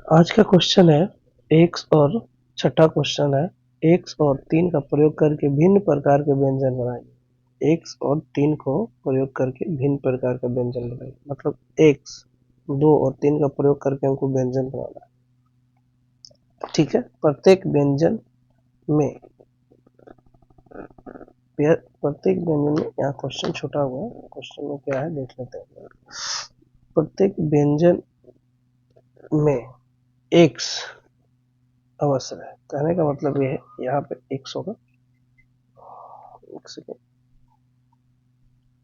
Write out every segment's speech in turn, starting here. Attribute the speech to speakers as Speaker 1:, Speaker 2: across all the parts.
Speaker 1: आज का क्वेश्चन है एक्स और छठा क्वेश्चन है एक्स और 3 का प्रयोग करके भिन्न प्रकार के व्यंजन बनाइए। एक्स और 3 को प्रयोग करके भिन्न प्रकार का व्यंजन बनाइए, मतलब एक्स 2 और 3 का प्रयोग करके हमको व्यंजन बनाना है। ठीक है, प्रत्येक व्यंजन में यहाँ क्वेश्चन छोटा हुआ है, क्वेश्चन में क्या है देख लेते हैं। प्रत्येक व्यंजन में एक्स अवश्य है, कहने का मतलब ये है यहाँ पे एक्स होगा। एक सेकेंड,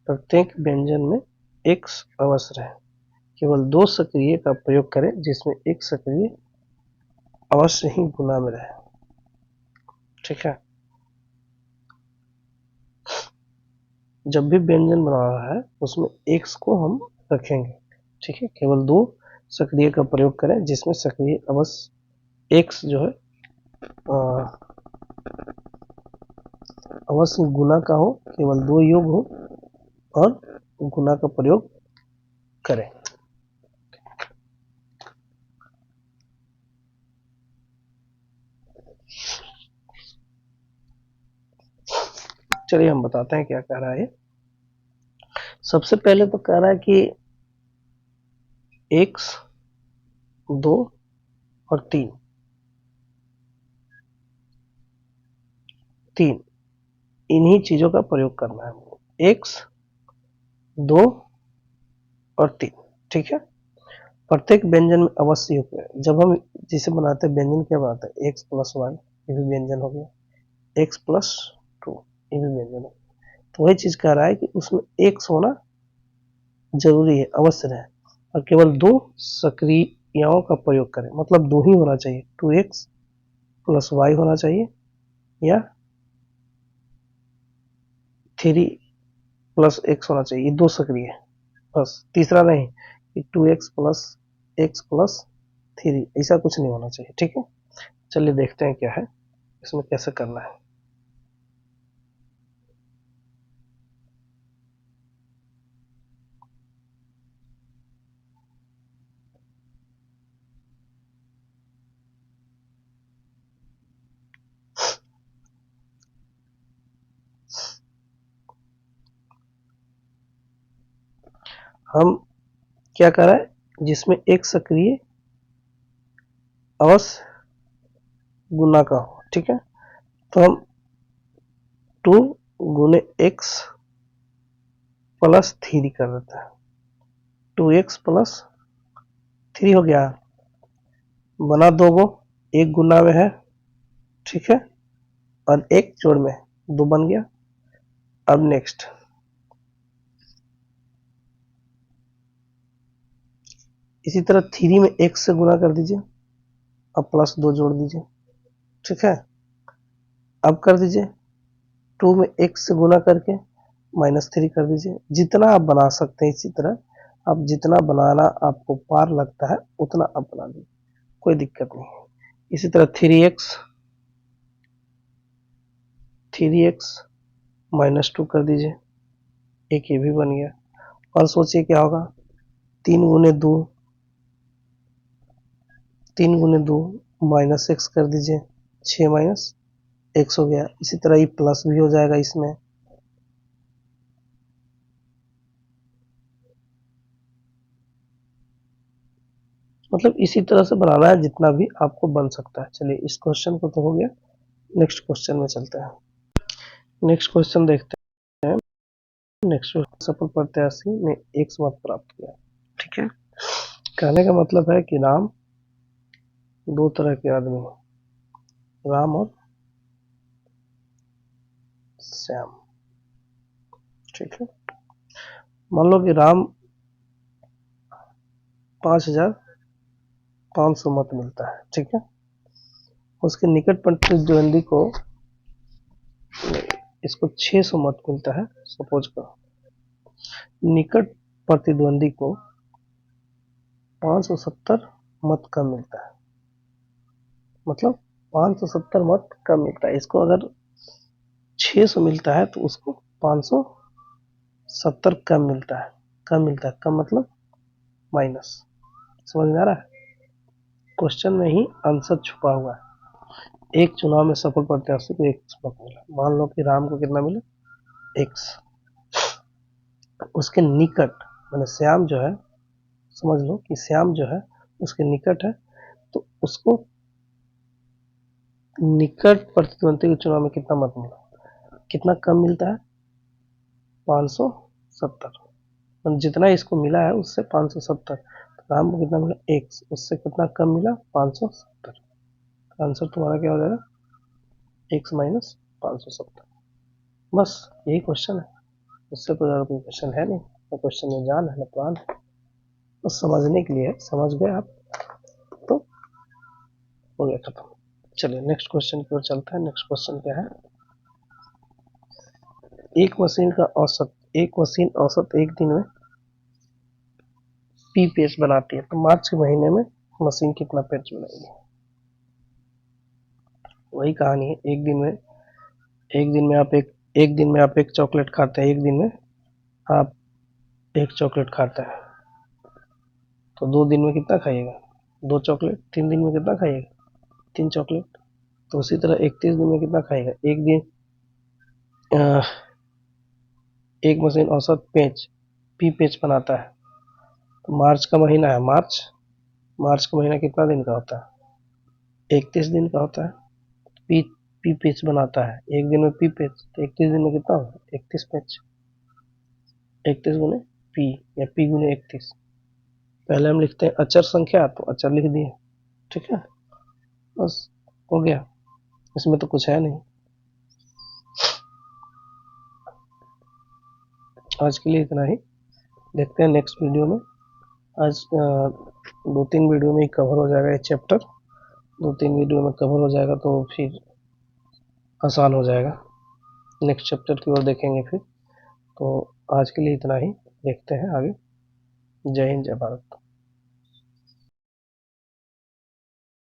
Speaker 1: प्रत्येक व्यंजन में एक्स अवश्य है, केवल 2 सक्रिय का प्रयोग करें जिसमें एक सक्रिय अवश्य ही गुना में रहे। ठीक है, जब भी व्यंजन बना रहा है उसमें एक्स को हम रखेंगे। ठीक है, केवल 2 सक्रिय का प्रयोग करें जिसमें सक्रिय अवश्य एक्स जो है अवश्य गुना का हो, केवल 2 योग हो और गुना का प्रयोग करें। चलिए हम बताते हैं क्या कह रहा है। सबसे पहले तो कह रहा है कि एक्स 2 और 3 इन्हीं चीजों का प्रयोग करना है, एक्स 2 और 3। ठीक है, प्रत्येक व्यंजन में अवश्य योग है। जब हम जिसे बनाते हैं व्यंजन क्या बनाते हैं, एक्स प्लस वाई, ये भी व्यंजन हो गया, एक्स प्लस 2 ये भी व्यंजन है। तो वही चीज कह रहा है कि उसमें एक्स होना जरूरी है, अवश्य है, और केवल 2 सक्रियाओं का प्रयोग करें, मतलब 2 ही होना चाहिए, 2x प्लस वाई होना चाहिए या 3 प्लस एक्स होना चाहिए, ये 2 सक्रिय है बस, तीसरा नहीं कि 2x प्लस 3, ऐसा कुछ नहीं होना चाहिए। ठीक है, चलिए देखते हैं क्या है इसमें, कैसे करना है। हम क्या कर रहे हैं, जिसमें एक सक्रिय अवश्य गुना का हो। ठीक है, तो हम 2 गुने एक्स प्लस 3 कर देते हैं, 2x प्लस 3 हो गया, बना 2 गो, एक गुना में है। ठीक है, और एक जोड़ में 2 बन गया। अब नेक्स्ट इसी तरह 3 में x से गुना कर दीजिए, अब प्लस 2 जोड़ दीजिए। ठीक है, अब कर दीजिए 2 में x से गुना करके माइनस 3 कर दीजिए। जितना आप बना सकते हैं, इसी तरह आप जितना बनाना आपको पार लगता है उतना आप बना दीजिए, कोई दिक्कत नहीं है। इसी तरह 3x माइनस 2 कर दीजिए, एक ये भी बन गया। और सोचिए क्या होगा, 3 गुने 2 माइनस एक्स कर दीजिए, 6 माइनस एक्स हो गया। इसी तरह ये प्लस भी हो जाएगा इसमें। मतलब इसी तरह से बनाना है जितना भी आपको बन सकता है। चलिए इस क्वेश्चन को तो हो गया, नेक्स्ट क्वेश्चन में चलते हैं। नेक्स्ट क्वेश्चन देखते हैं। नेक्स्ट सफल प्रत्याशी ने एक मत प्राप्त किया। ठीक है, कहने का मतलब है कि राम, 2 तरह के आदमी हैं, राम और श्याम। ठीक है, मान लो कि राम 5500 मत मिलता है। ठीक है, उसके निकट प्रतिद्वंदी को इसको 600 मत मिलता है। सपोज करो निकट प्रतिद्वंदी को 570 मत कम मिलता है, मतलब 570 मत कम मिलता है। इसको अगर 600 मिलता है तो उसको 570 कम मिलता है। कम मतलब माइनस, समझ में आ रहा है। क्वेश्चन में ही आंसर छुपा हुआ है। एक चुनाव में सफल प्रत्याशी को एक मत मिला। मान लो कि राम को कितना मिला, एक्स। उसके निकट मैंने श्याम जो है, समझ लो कि श्याम जो है उसके निकट है, तो उसको निकट प्रतिद्वंदी के चुनाव में कितना मत मिला, कितना कम मिलता है, 570। जितना इसको मिला है उससे 570, तो राम को कितना मिला, एक्स, उससे कितना कम मिला, 570। आंसर तुम्हारा क्या हो जाएगा, एक्स माइनस 570। बस यही क्वेश्चन है, उससे तो ज़्यादा कोई क्वेश्चन है नहीं। ना क्वेश्चन में जान है ना प्राण है, बस समझने के लिए है। समझ गए आप तो हो गया खत्म। चलिए नेक्स्ट क्वेश्चन की ओर चलते हैं। नेक्स्ट क्वेश्चन क्या है, एक मशीन औसत एक दिन में पी पेज बनाती है, तो मार्च के महीने में मशीन कितना पेज बनाएगी। वही कहानी है, एक दिन में आप एक चॉकलेट खाते हैं, एक दिन में आप एक चॉकलेट खाते हैं, तो 2 दिन में कितना खाइएगा, 2 चॉकलेट। 3 दिन में कितना खाइएगा, 3 चॉकलेट। तो उसी तरह 31 दिन में कितना खाएगा, एक दिन एक मशीन औसत पी पेज बनाता है, तो मार्च का महीना है, मार्च का महीना कितना दिन का होता है, 31 दिन का होता है। पी पी पेज बनाता है एक दिन में, पी पेज, तो 31 दिन में कितना होगा, 31 पेज। 31 गुने पी या पी गुने 31। पहले हम लिखते हैं अचर संख्या, तो अचर लिख दिए, ठीक है, बस हो गया, इसमें तो कुछ है नहीं। आज के लिए इतना ही, देखते हैं नेक्स्ट वीडियो में। आज 2-3 वीडियो में ही कवर हो जाएगा ये चैप्टर, 2-3 वीडियो में कवर हो जाएगा तो फिर आसान हो जाएगा, नेक्स्ट चैप्टर की ओर देखेंगे फिर। तो आज के लिए इतना ही, देखते हैं आगे। जय हिंद, जय भारत।